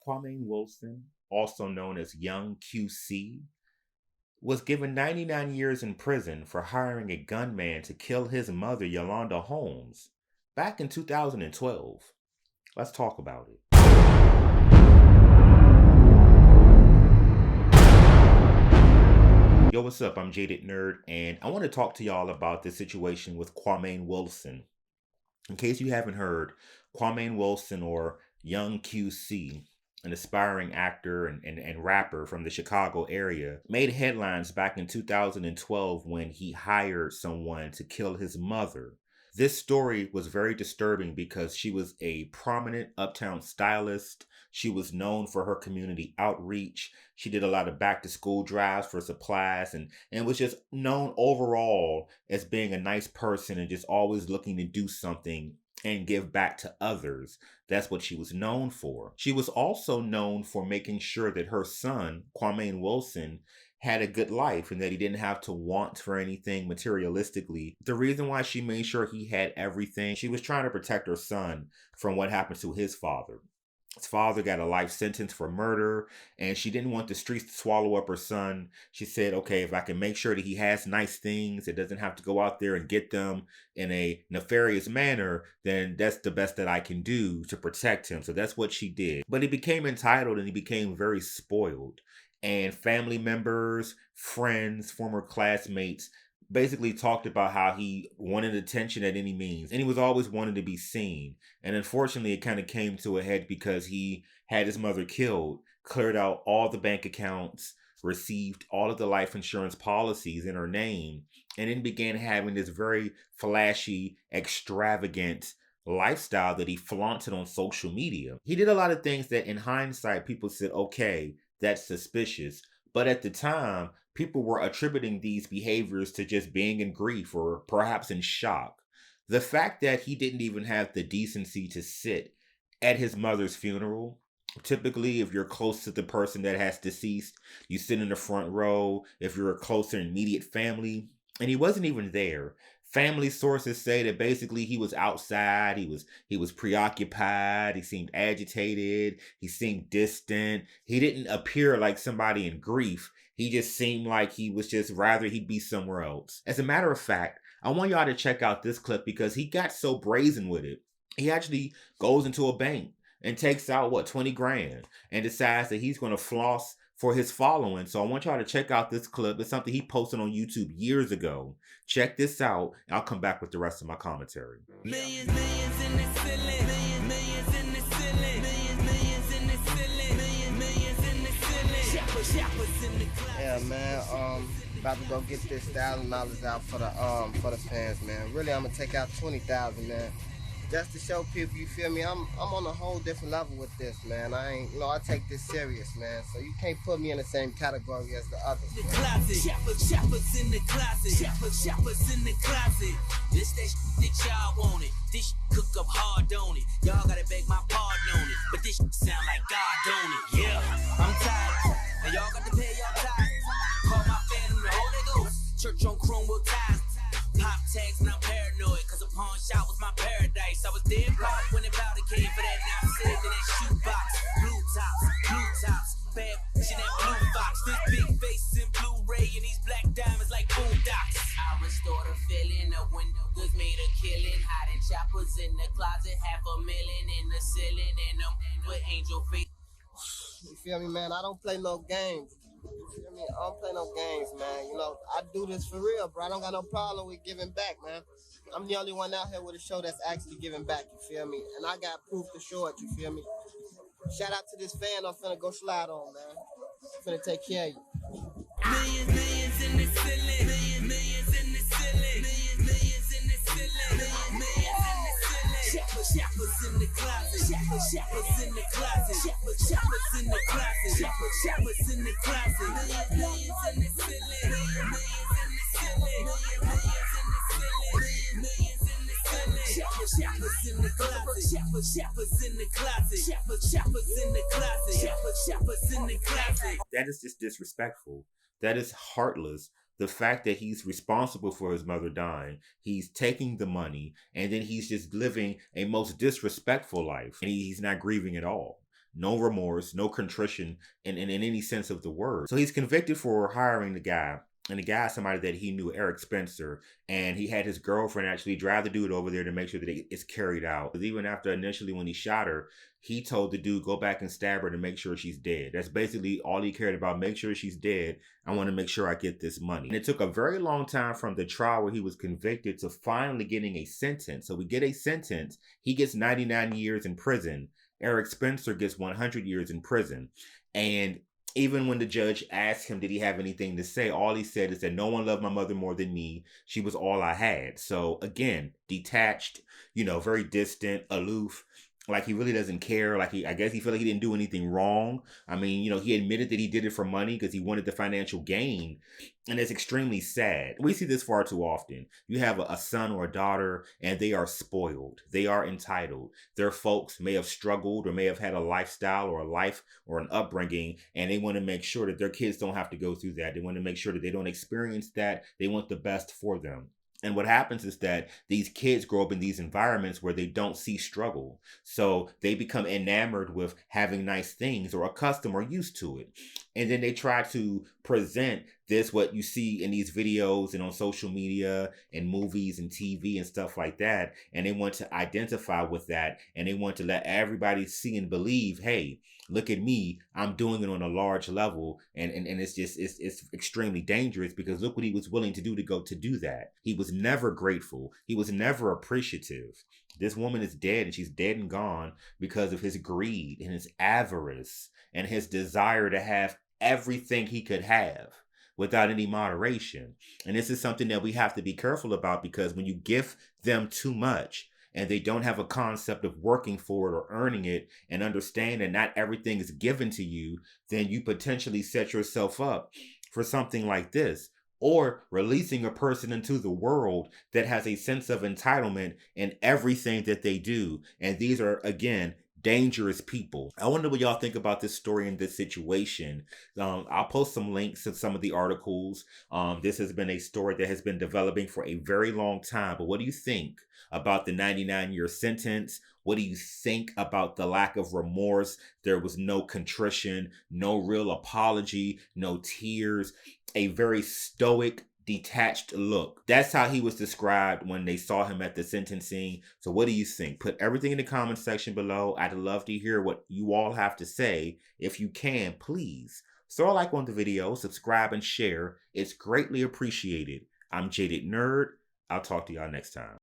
Kwame Wilson, also known as Young QC, was given 99 years in prison for hiring a gunman to kill his mother, Yolanda Holmes, back in 2012. Let's talk about it. Yo, what's up? I'm Jaded Nerd, and I want to talk to y'all about this situation with Kwame Wilson. In case you haven't heard, Kwame Wilson, or Young QC, an aspiring actor and rapper from the Chicago area, made headlines back in 2012 when he hired someone to kill his mother. This story was very disturbing because she was a prominent uptown stylist. She was known for her community outreach. She did a lot of back to school drives for supplies and was just known overall as being a nice person and just always looking to do something and give back to others. That's what she was known for. She was also known for making sure that her son, Kwame Wilson, had a good life and that he didn't have to want for anything materialistically. The reason why she made sure he had everything, she was trying to protect her son from what happened to his father. His father got a life sentence for murder, and she didn't want the streets to swallow up her son. She said, okay, if I can make sure that he has nice things, it doesn't have to go out there and get them in a nefarious manner, then that's the best that I can do to protect him. So that's what she did. But he became entitled and he became very spoiled. And family members, friends, former classmates basically talked about how he wanted attention at any means and he was always wanting to be seen. And unfortunately, it kind of came to a head because he had his mother killed, cleared out all the bank accounts, received all of the life insurance policies in her name, and then began having this very flashy, extravagant lifestyle that he flaunted on social media. He did a lot of things that in hindsight, people said, okay, that's suspicious. But at the time, people were attributing these behaviors to just being in grief or perhaps in shock. The fact that he didn't even have the decency to sit at his mother's funeral. Typically, if you're close to the person that has deceased, you sit in the front row. If you're a closer immediate family, and he wasn't even there. Family sources say that basically he was outside, he was preoccupied, he seemed agitated, he seemed distant. He didn't appear like somebody in grief. He just seemed like he was just rather he'd be somewhere else. As a matter of fact, I want y'all to check out this clip because he got so brazen with it. He actually goes into a bank and takes out 20 grand and decides that he's going to floss for his following. So I want y'all to check out this clip. It's something he posted on YouTube years ago. Check this out, and I'll come back with the rest of my commentary. Millions in the ceiling, millions in the ceiling, millions in the ceiling, millions in the ceiling. Shoppers in the closet. Yeah, man. About to go get this $1,000 out for the fans, man. Really, I'm gonna take out 20,000, man. Just to show people, you feel me? I'm on a whole different level with this, man. I take this serious, man. So you can't put me in the same category as the others. The closet, shoppers in the closet, shoppers in the closet. This that y'all want it. This cook up hard, don't it? Y'all gotta beg my pardon on it, but this sound like God, don't it? Yeah, I'm tired, and y'all got to pay y'all tithes. Call my family the Holy Ghost. Church on Chrome with ties. Pop tags and I'm paranoid, cause a pawn shop was my paradise. I was dead broke when the powder came for that. Now I'm saved in that shoebox. Blue tops, bad bitch in that blue box. This big face in Blu-ray and these black diamonds like boondocks. I restore the feeling of when the goods made a killing. Hiding choppers in the closet, $500,000 in the ceiling, and them with angel face. You feel me, man? I don't play no games. You feel me? I don't play no games, man. I do this for real, bro. I don't got no problem with giving back, man. I'm the only one out here with a show that's actually giving back, you feel me? And I got proof to show it, you feel me? Shout out to this fan I'm finna go slide on, man. I'm finna take care of you. Millions in the ceiling, millions in the ceiling, millions in the ceiling, millions in the ceiling. Shoppers in the closet, shoppers in the closet, shoppers in the closet, shoppers in the closet. Millions in the ceiling, millions in the ceiling, millions in the ceiling, millions in the ceiling. Shoppers in the closet, shoppers in the closet, shoppers in the closet, shoppers in the closet. That is just disrespectful. That is heartless. The fact that he's responsible for his mother dying, he's taking the money, and then he's just living a most disrespectful life, and he's not grieving at all. no remorse, no contrition in any sense of the word. So he's convicted for hiring the guy. And the guy is somebody that he knew, Eric Spencer, and he had his girlfriend actually drive the dude over there to make sure that it's carried out. Because even after initially when he shot her, he told the dude, go back and stab her to make sure she's dead. That's basically all he cared about. Make sure she's dead. I want to make sure I get this money. And it took a very long time from the trial where he was convicted to finally getting a sentence. So we get a sentence. He gets 99 years in prison. Eric Spencer gets 100 years in prison. And even when the judge asked him, did he have anything to say, all he said is that no one loved my mother more than me. She was all I had. So again, detached, very distant, aloof. Like he really doesn't care. Like I guess he felt like he didn't do anything wrong. I mean, he admitted that he did it for money because he wanted the financial gain. And it's extremely sad. We see this far too often. You have a son or a daughter and they are spoiled. They are entitled. Their folks may have struggled or may have had a lifestyle or a life or an upbringing, and they want to make sure that their kids don't have to go through that. They want to make sure that they don't experience that. They want the best for them. And what happens is that these kids grow up in these environments where they don't see struggle. So they become enamored with having nice things or accustomed or used to it. And then they try to present this, what you see in these videos and on social media and movies and TV and stuff like that. And they want to identify with that. And they want to let everybody see and believe, hey, look at me, I'm doing it on a large level. And it's extremely dangerous because look what he was willing to do to do that. He was never grateful. He was never appreciative. This woman is dead, and she's dead and gone because of his greed and his avarice and his desire to have everything he could have without any moderation. And this is something that we have to be careful about, because when you give them too much and they don't have a concept of working for it or earning it and understand that not everything is given to you, then you potentially set yourself up for something like this, or releasing a person into the world that has a sense of entitlement in everything that they do. And these are, again, dangerous people. I wonder what y'all think about this story and this situation. I'll post some links to some of the articles. This has been a story that has been developing for a very long time. But what do you think about the 99-year sentence? What do you think about the lack of remorse? There was no contrition, no real apology, no tears, a very stoic, detached look. That's how he was described when they saw him at the sentencing. So what do you think? Put everything in the comment section below. I'd love to hear what you all have to say. If you can, please throw a like on the video, subscribe, and share. It's greatly appreciated. I'm Jaded Nerd. I'll talk to y'all next time.